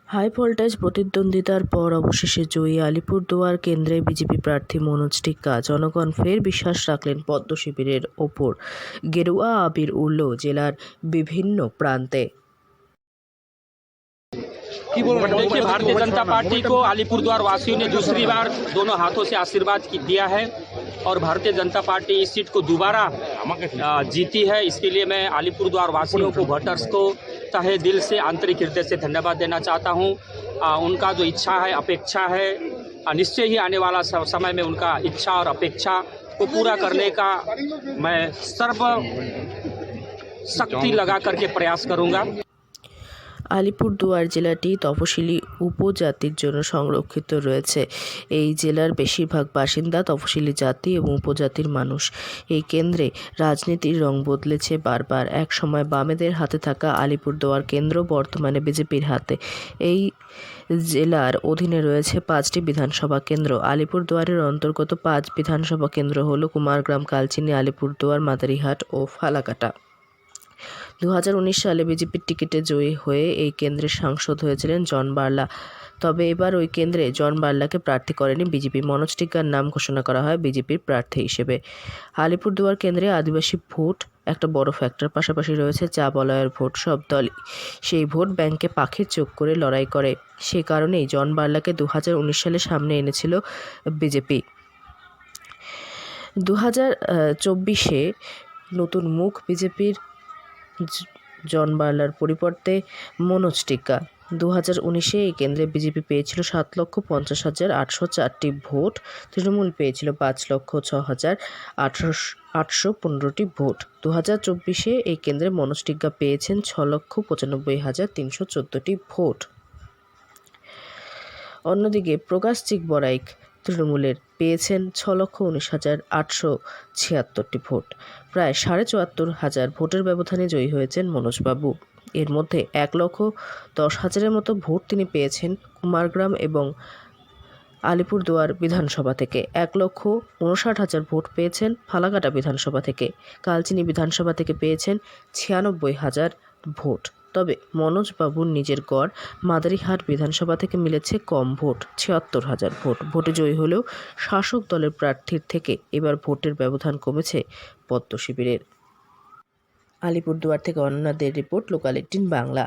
High voltage প্রতিদ্বন্দ্বিতার পর অবশেষে জয়ী আলিপুরদুয়ার কেন্দ্রে বিজেপি প্রার্থী মনোজ টিক্কা। জনগণ ফের বিশ্বাস রাখলেন পদ্ম শিবিরের ওপর। গেরুয়া আবির উড়ল জেলার বিভিন্ন প্রান্তে। देखिए, भारतीय जनता पार्टी को अलीपुरद्वार वासियों ने दूसरी बार दोनों हाथों से आशीर्वाद दिया है और भारतीय जनता पार्टी इस सीट को दोबारा जीती है। इसके लिए मैं अलीपुरद्वार वासियों को, वोटर्स को तहे दिल से, आंतरिक हृदय से धन्यवाद देना चाहता हूं। उनका जो इच्छा है, अपेक्षा है, निश्चय ही आने वाला समय में उनका इच्छा और अपेक्षा को पूरा करने का मैं सर्व शक्ति लगा करके प्रयास करूंगा। আলিপুরদুয়ার জেলাটি তফসিলি উপজাতির জন্য সংরক্ষিত রয়েছে। এই জেলার বেশিরভাগ বাসিন্দা তফসিলি জাতি এবং উপজাতির মানুষ। এই কেন্দ্রে রাজনীতির রং বদলেছে বারবার। এক সময় বামেদের হাতে থাকা আলিপুরদুয়ার কেন্দ্র বর্তমানে বিজেপির হাতে। এই জেলার অধীনে রয়েছে 5টি বিধানসভা কেন্দ্র। আলিপুরদুয়ারের অন্তর্গত 5 বিধানসভা কেন্দ্র হল কুমারগ্রাম, কালচিনি, আলিপুরদুয়ার, মাদারিহাট ও ফালাকাটা। 2019 সালে বিজেপির টিকিটে জয়ী হয়ে এই কেন্দ্রের সাংসদ হয়েছিলেন জন বার্লা। তবে এবার ওই কেন্দ্রে জন বার্লাকে প্রার্থী করেনি বিজেপি। মনোজ টিক্কার নাম ঘোষণা করা হয় বিজেপির প্রার্থী হিসেবে। আলিপুরদুয়ার কেন্দ্রে আদিবাসী ভোট একটা বড় ফ্যাক্টর, পাশাপাশি রয়েছে চা বলয়ের ভোট। সব দলই সেই ভোট ব্যাংকে পাখির চোখ করে লড়াই করে। সে কারণেই জন বার্লাকে 2019 সালে সামনে এনেছিল বিজেপি। 2024-এ নতুন মুখ বিজেপির, জন বার্লার পরিবর্তে মনোজ টিক্কা। 2019-এ এই কেন্দ্রে বিজেপি পেয়েছিল 7,50,804টি ভোট, তৃণমূল পেয়েছিল 5,06,815টি ভোট। 2024-এ এই কেন্দ্রে মনোজ টিক্কা পেয়েছেন 6,95,314টি ভোট। অন্যদিকে প্রকাশ চিকবরাইক তৃণমূলের পেয়েছেন 6,19,876টি ভোট। প্রায় 74,500 ভোটের ব্যবধানে জয়ী হয়েছেন মনোজবাবু। এর মধ্যে 1,10,000-এর মতো ভোট তিনি পেয়েছেন কুমারগ্রাম এবং আলিপুরদুয়ার বিধানসভা থেকে। 1,59,000 ভোট পেয়েছেন ফালাকাটা বিধানসভা থেকে। কালচিনি বিধানসভা থেকে পেয়েছেন 96,000 ভোট। তবে মনোজবাবুর নিজের গড় মাদারিহাট বিধানসভা থেকে মিলেছে কম ভোট, 76,000 ভোট। ভোটে জয়ী হলেও শাসক দলের প্রার্থীর থেকে এবার ভোটের ব্যবধান কমেছে পদ্ম শিবিরের। আলিপুরদুয়ার থেকে অনন্যা দের রিপোর্ট, লোকাল 18 বাংলা।